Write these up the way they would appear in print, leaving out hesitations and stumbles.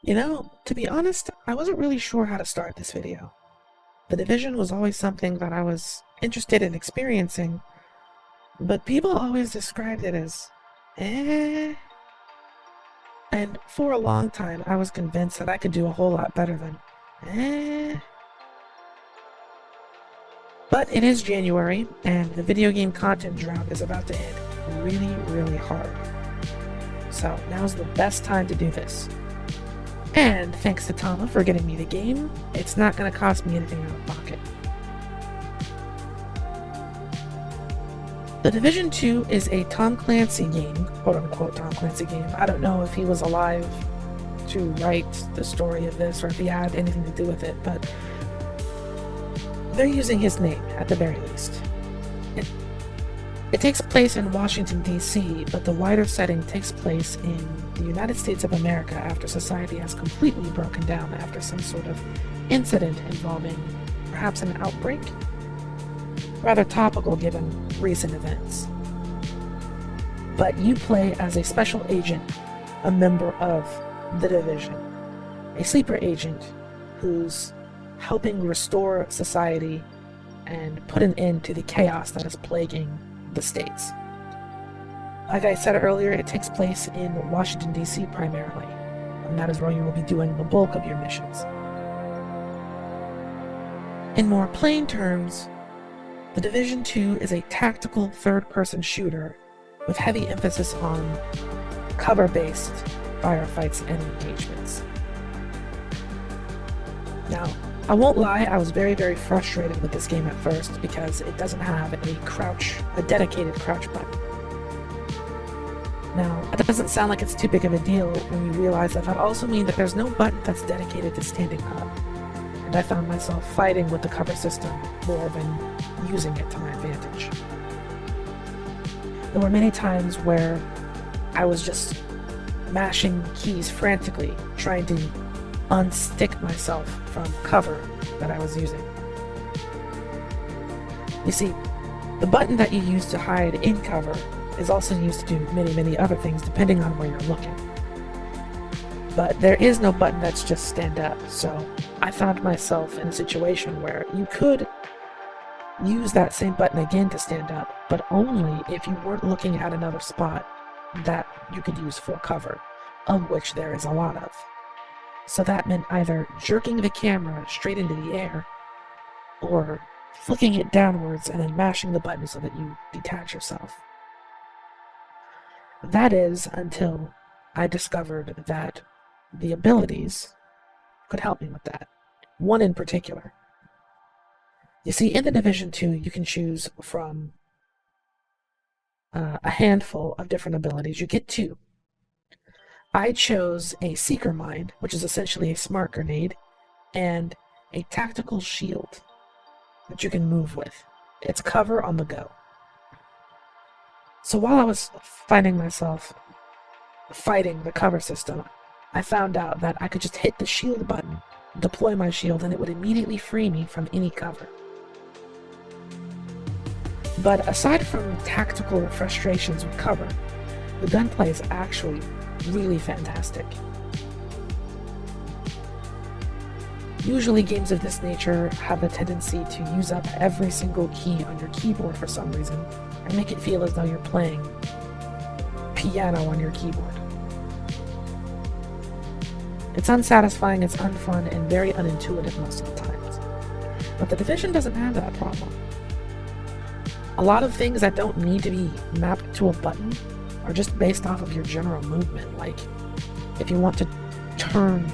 To be honest, I wasn't really sure how to start this video. The Division was always something that I was interested in experiencing, but people always described it as eh. And for a long time, I was convinced that I could do a whole lot better than eh. But it is January, and the video game content drought is about to hit really, really hard. So now's the best time to do this. And thanks to Tama for getting me the game, it's not going to cost me anything out of pocket. The Division 2 is a Tom Clancy game, quote-unquote Tom Clancy game. I don't know if he was alive to write the story of this or if he had anything to do with it, but they're using his name at the very least. It takes place in Washington, D.C., but the wider setting takes place in the United States of America after society has completely broken down after some sort of incident involving perhaps an outbreak. Rather topical given recent events. But you play as a special agent, a member of the Division, a sleeper agent who's helping restore society and put an end to the chaos that is plaguing the states. Like I said earlier, it takes place in Washington, D.C. primarily, and that is where you will be doing the bulk of your missions. In more plain terms, The Division 2 is a tactical third-person shooter with heavy emphasis on cover-based firefights and engagements. Now, I won't lie, I was very, very frustrated with this game at first because it doesn't have a dedicated crouch button. Now, that doesn't sound like it's too big of a deal when you realize that also means that there's no button that's dedicated to standing up. And I found myself fighting with the cover system more than using it to my advantage. There were many times where I was just mashing keys frantically, trying to unstick myself from cover that I was using. You see, the button that you use to hide in cover is also used to do many, many other things depending on where you're looking. But there is no button that's just stand up, so I found myself in a situation where you could use that same button again to stand up, but only if you weren't looking at another spot that you could use for cover, of which there is a lot of. So that meant either jerking the camera straight into the air, or flicking it downwards and then mashing the button so that you detach yourself. That is until I discovered that the abilities could help me with that. One in particular. You see, in the Division 2, you can choose from a handful of different abilities. You get two. I chose a Seeker Mine, which is essentially a smart grenade, and a tactical shield that you can move with. It's cover on the go. So while I was finding myself fighting the cover system, I found out that I could just hit the shield button, deploy my shield, and it would immediately free me from any cover. But aside from tactical frustrations with cover, the gunplay is actually really fantastic. Usually games of this nature have the tendency to use up every single key on your keyboard for some reason, and make it feel as though you're playing piano on your keyboard. It's unsatisfying, it's unfun, and very unintuitive most of the times. But the Division doesn't have that problem. A lot of things that don't need to be mapped to a button are just based off of your general movement. Like, if you want to turn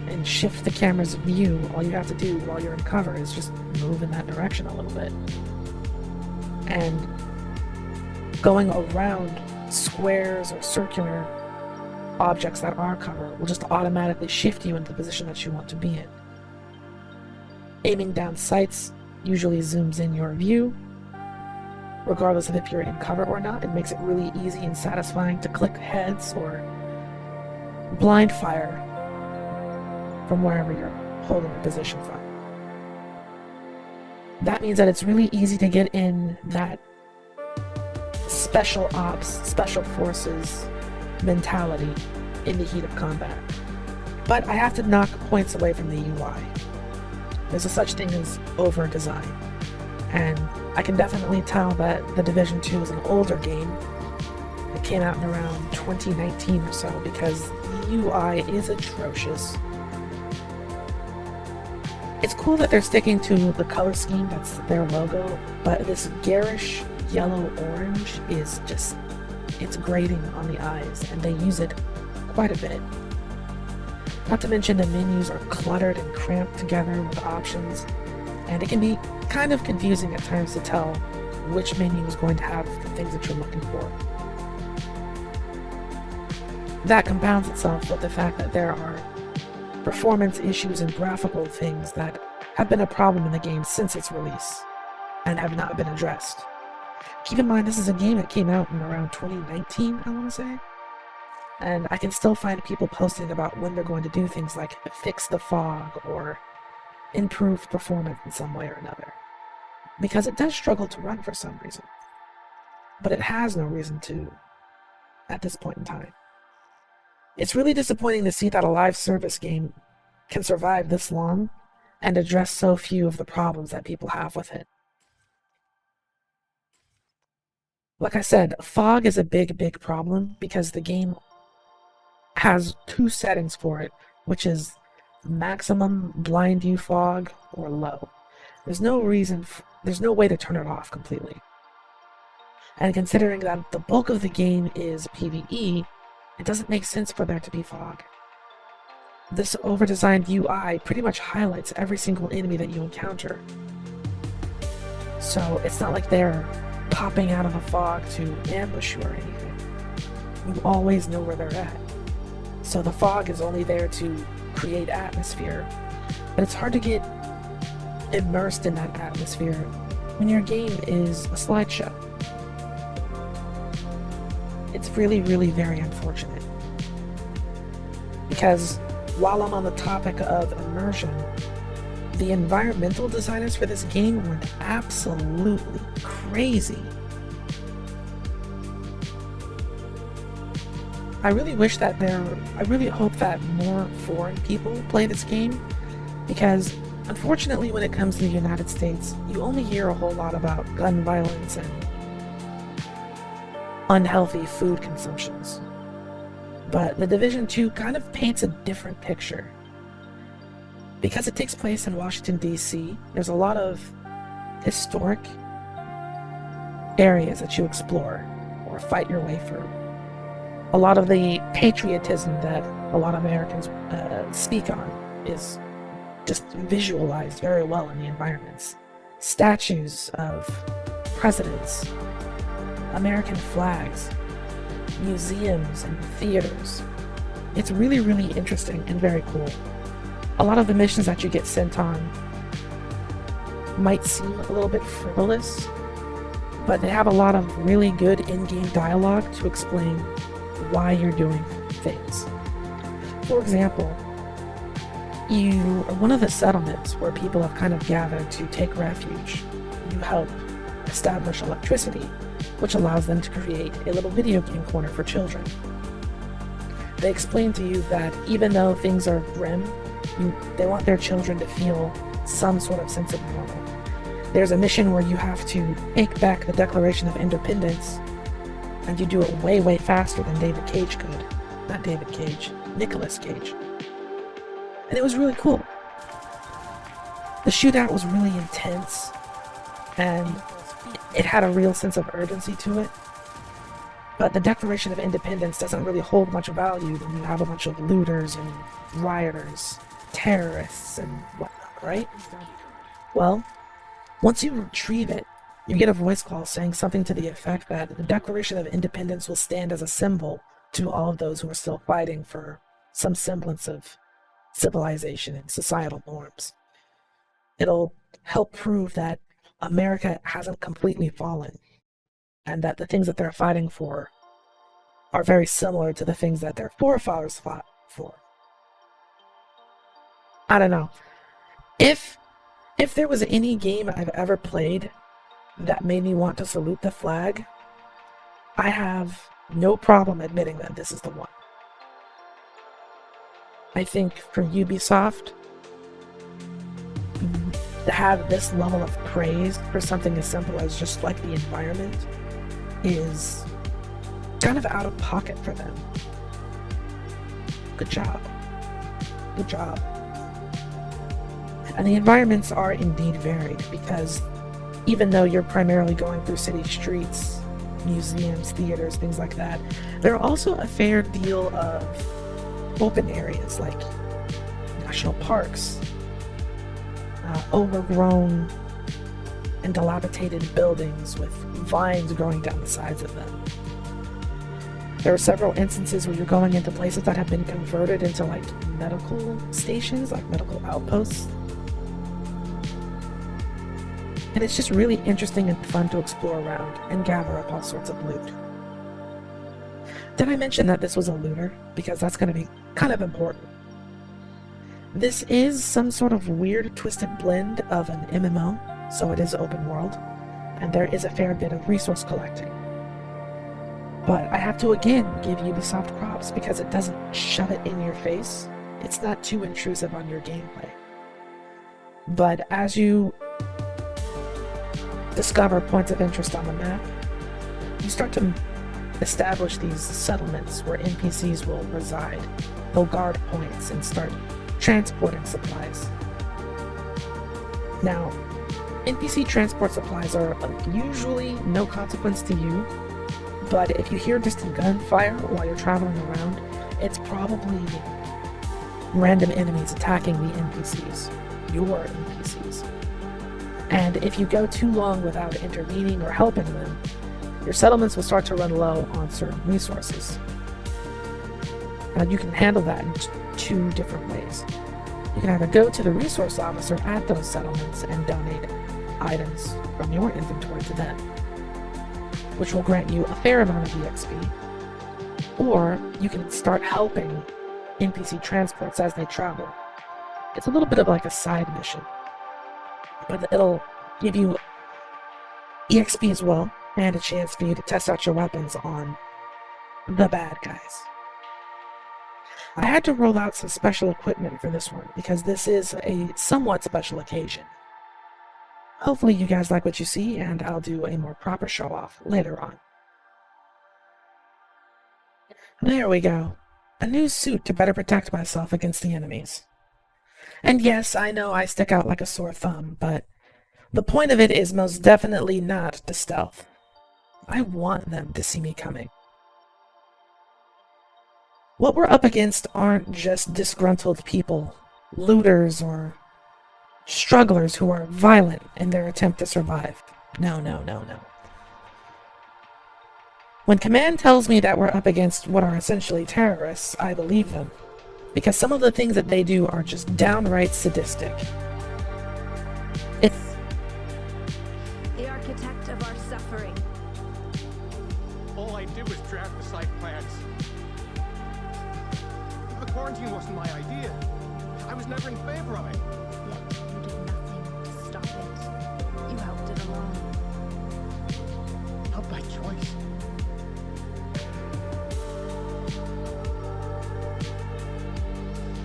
and shift the camera's view, all you have to do while you're in cover is just move in that direction a little bit. And going around squares or circular objects that are cover will just automatically shift you into the position that you want to be in. Aiming down sights usually zooms in your view, regardless of if you're in cover or not. It makes it really easy and satisfying to click heads or blind fire from wherever you're holding a position from. That means that it's really easy to get in that special ops, special forces mentality in the heat of combat. But I have to knock points away from the UI. There's a such thing as over-design. And I can definitely tell that The Division 2 is an older game. It came out in around 2019 or so because the UI is atrocious. It's cool that they're sticking to the color scheme that's their logo, but this garish yellow-orange is just, it's grating on the eyes, and they use it quite a bit. Not to mention the menus are cluttered and cramped together with options, and it can be kind of confusing at times to tell which menu is going to have the things that you're looking for. That compounds itself with the fact that there are performance issues and graphical things that have been a problem in the game since its release and have not been addressed. Keep in mind, this is a game that came out in around 2019, I want to say. And I can still find people posting about when they're going to do things like fix the fog or improve performance in some way or another. Because it does struggle to run for some reason. But it has no reason to at this point in time. It's really disappointing to see that a live service game can survive this long and address so few of the problems that people have with it. Like I said, fog is a big problem because the game has two settings for it, which is maximum blind view fog or low. There's no way to turn it off completely. And considering that the bulk of the game is PvE, it doesn't make sense for there to be fog. This over-designed UI pretty much highlights every single enemy that you encounter. So it's not like they're popping out of the fog to ambush you or anything. You always know where they're at. So the fog is only there to create atmosphere, but it's hard to get immersed in that atmosphere when your game is a slideshow. It's really very unfortunate. Because while I'm on the topic of immersion, the environmental designers for this game went absolutely crazy. I really hope that more foreign people play this game, because unfortunately when it comes to the United States, you only hear a whole lot about gun violence and unhealthy food consumptions. But The Division 2 kind of paints a different picture. Because it takes place in Washington, D.C., there's a lot of historic areas that you explore or fight your way through. A lot of the patriotism that a lot of Americans speak on is just visualized very well in the environments. Statues of presidents, American flags, museums and theaters. It's really interesting and very cool. A lot of the missions that you get sent on might seem a little bit frivolous, but they have a lot of really good in-game dialogue to explain why you're doing things. For example, one of the settlements where people have kind of gathered to take refuge, you help establish electricity, which allows them to create a little video game corner for children. They explain to you that even though things are grim, they want their children to feel some sort of sense of normal. There's a mission where you have to take back the Declaration of Independence, and you do it way faster than David Cage could. Not David Cage, Nicolas Cage. And it was really cool. The shootout was really intense, and it had a real sense of urgency to it. But the Declaration of Independence doesn't really hold much value when you have a bunch of looters and rioters, terrorists and whatnot, right? Well, once you retrieve it, you get a voice call saying something to the effect that the Declaration of Independence will stand as a symbol to all of those who are still fighting for some semblance of civilization and societal norms. It'll help prove that America hasn't completely fallen, and that the things that they're fighting for are very similar to the things that their forefathers fought for. I don't know. If there was any game I've ever played that made me want to salute the flag, I have no problem admitting that this is the one. I think for Ubisoft to have this level of praise for something as simple as just like the environment is kind of out of pocket for them. Good job. Good job. And the environments are indeed varied, because even though you're primarily going through city streets, museums, theaters, things like that, there are also a fair deal of open areas like national parks, overgrown and dilapidated buildings with vines growing down the sides of them. There are several instances where you're going into places that have been converted into like medical stations, like medical outposts. And it's just really interesting and fun to explore around and gather up all sorts of loot. Did I mention that this was a looter? Because that's going to be kind of important. This is some sort of weird twisted blend of an MMO, so it is open world, and there is a fair bit of resource collecting. But I have to again give Ubisoft props because it doesn't shove it in your face. It's not too intrusive on your gameplay. But as you discover points of interest on the map, you start to establish these settlements where NPCs will reside. They'll guard points and start transporting supplies. Now, NPC transport supplies are usually no consequence to you, but if you hear distant gunfire while you're traveling around, it's probably random enemies attacking the NPCs, your NPCs. And if you go too long without intervening or helping them, your settlements will start to run low on certain resources. Now you can handle that in two different ways. You can either go to the resource officer at those settlements and donate items from your inventory to them, which will grant you a fair amount of EXP, or you can start helping NPC transports as they travel. It's a little bit of like a side mission, but it'll give you EXP as well, and a chance for you to test out your weapons on the bad guys. I had to roll out some special equipment for this one, because this is a somewhat special occasion. Hopefully you guys like what you see, and I'll do a more proper show-off later on. There we go. A new suit to better protect myself against the enemies. And yes, I know I stick out like a sore thumb, but the point of it is most definitely not to stealth. I want them to see me coming. What we're up against aren't just disgruntled people, looters, or strugglers who are violent in their attempt to survive. No. When Command tells me that we're up against what are essentially terrorists, I believe them, because some of the things that they do are just downright sadistic. It's the architect of our suffering. All I did was draft the site plans. The quarantine wasn't my idea. I was never in favor of it. Yet you did nothing to stop it. You helped it along. Not by choice.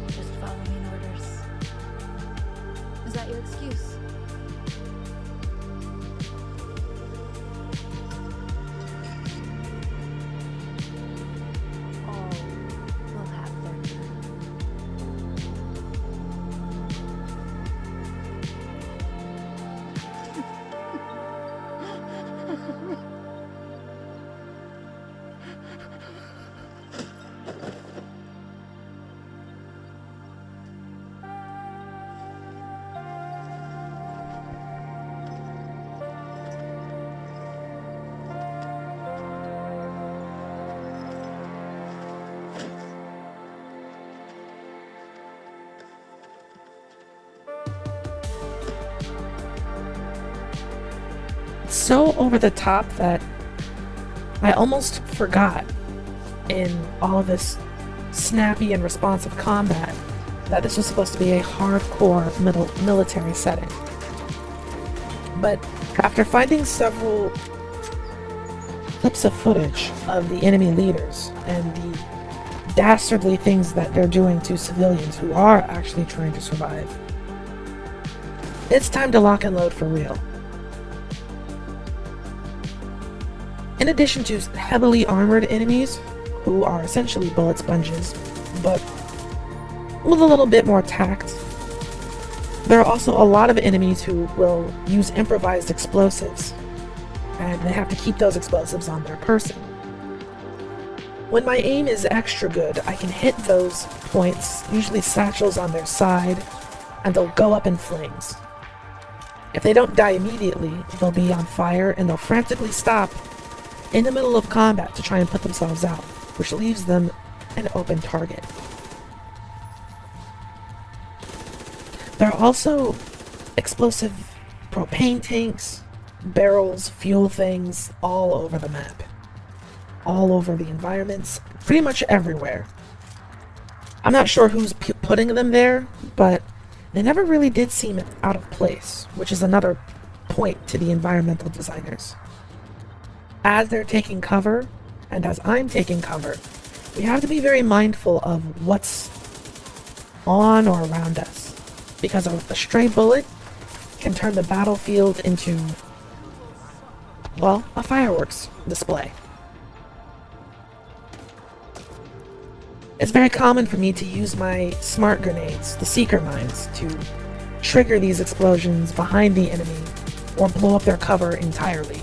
Just following orders. Is that your excuse? All will have their turn. so over the top that I almost forgot in all of this snappy and responsive combat that this was supposed to be a hardcore military setting. But after finding several clips of footage of the enemy leaders and the dastardly things that they're doing to civilians who are actually trying to survive. It's time to lock and load for real. In addition to heavily armored enemies, who are essentially bullet sponges, but with a little bit more tact, there are also a lot of enemies who will use improvised explosives, and they have to keep those explosives on their person. When my aim is extra good, I can hit those points, usually satchels on their side, and they'll go up in flames. If they don't die immediately, they'll be on fire and they'll frantically stop in the middle of combat to try and put themselves out, which leaves them an open target. There are also explosive propane tanks, barrels, fuel things all over the map. All over the environments, pretty much everywhere. I'm not sure who's putting them there, but they never really did seem out of place, which is another point to the environmental designers. As they're taking cover, and as I'm taking cover, we have to be very mindful of what's on or around us, because a stray bullet can turn the battlefield into, well, a fireworks display. It's very common for me to use my smart grenades, the seeker mines, to trigger these explosions behind the enemy or blow up their cover entirely,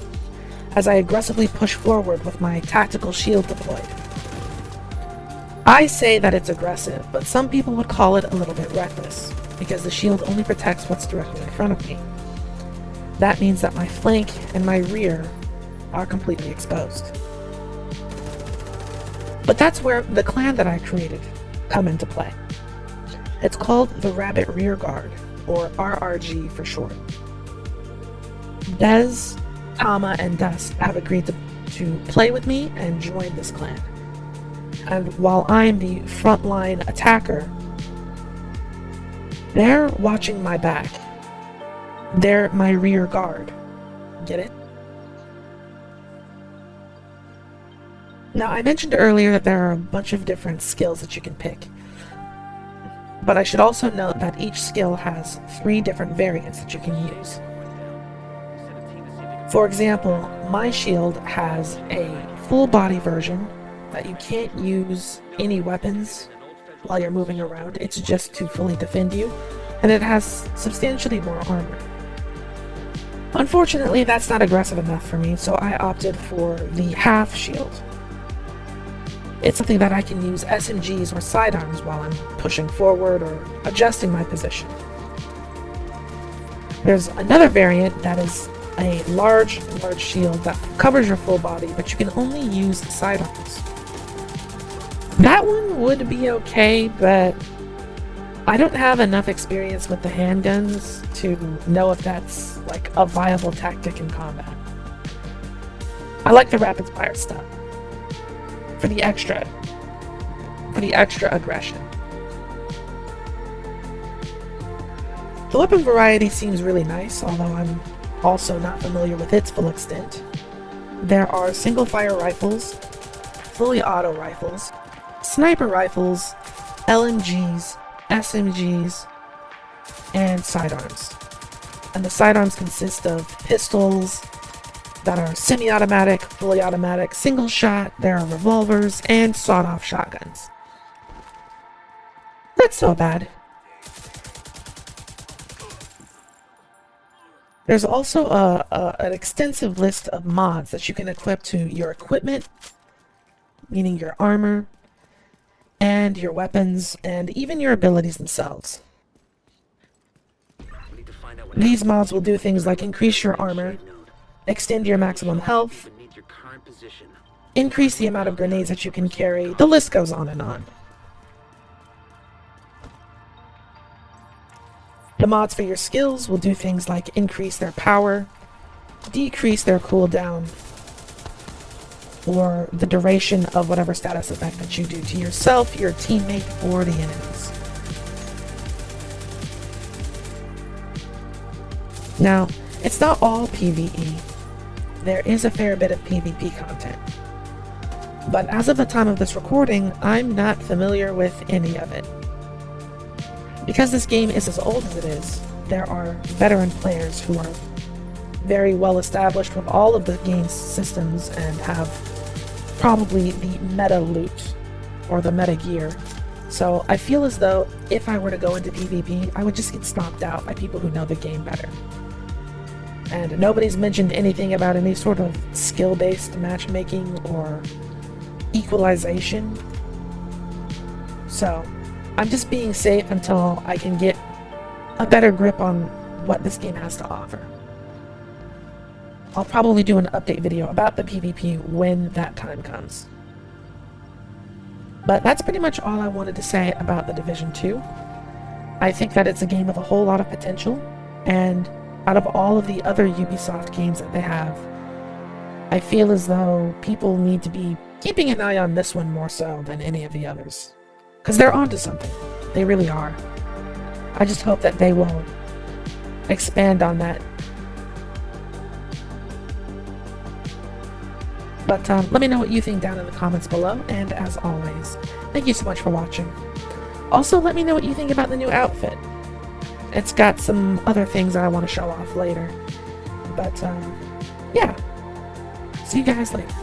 as I aggressively push forward with my tactical shield deployed. I say that it's aggressive, but some people would call it a little bit reckless, because the shield only protects what's directly in front of me. That means that my flank and my rear are completely exposed. But that's where the clan that I created come into play. It's called the Rabbit Rear Guard, or RRG for short. Dez, Tama, and Dust have agreed to play with me and join this clan. And while I'm the frontline attacker, they're watching my back. They're my rear guard. Get it? Now, I mentioned earlier that there are a bunch of different skills that you can pick. But I should also note that each skill has 3 different variants that you can use. For example, my shield has a full body version that you can't use any weapons while you're moving around. It's just to fully defend you, and it has substantially more armor. Unfortunately, that's not aggressive enough for me, so I opted for the half shield. It's something that I can use SMGs or sidearms while I'm pushing forward or adjusting my position. There's another variant that is a large shield that covers your full body, but you can only use sidearms. That one would be okay, but I don't have enough experience with the handguns to know if that's like a viable tactic in combat. I like the rapid fire stuff for the extra aggression. The weapon variety seems really nice, although I'm also not familiar with its full extent. There are single fire rifles, fully auto rifles, sniper rifles, LMGs, SMGs, and sidearms. And the sidearms consist of pistols that are semi-automatic, fully automatic, single shot, there are revolvers, and sawed-off shotguns. Not so bad. There's also an extensive list of mods that you can equip to your equipment, meaning your armor, and your weapons, and even your abilities themselves. These mods will do things like increase your armor, extend your maximum health, increase the amount of grenades that you can carry, the list goes on and on. The mods for your skills will do things like increase their power, decrease their cooldown, or the duration of whatever status effect that you do to yourself, your teammate, or the enemies. Now, it's not all PvE. There is a fair bit of PvP content. But as of the time of this recording, I'm not familiar with any of it. Because this game is as old as it is, there are veteran players who are very well established with all of the game's systems and have probably the meta loot or the meta gear. So I feel as though if I were to go into PvP, I would just get stomped out by people who know the game better. And nobody's mentioned anything about any sort of skill-based matchmaking or equalization. So I'm just being safe until I can get a better grip on what this game has to offer. I'll probably do an update video about the PvP when that time comes. But that's pretty much all I wanted to say about The Division 2. I think that it's a game with a whole lot of potential, and out of all of the other Ubisoft games that they have, I feel as though people need to be keeping an eye on this one more so than any of the others. Because they're onto something. They really are. I just hope that they will expand on that. But let me know what you think down in the comments below, and as always, thank you so much for watching. Also, let me know what you think about the new outfit. It's got some other things that I want to show off later. But, yeah. See you guys later.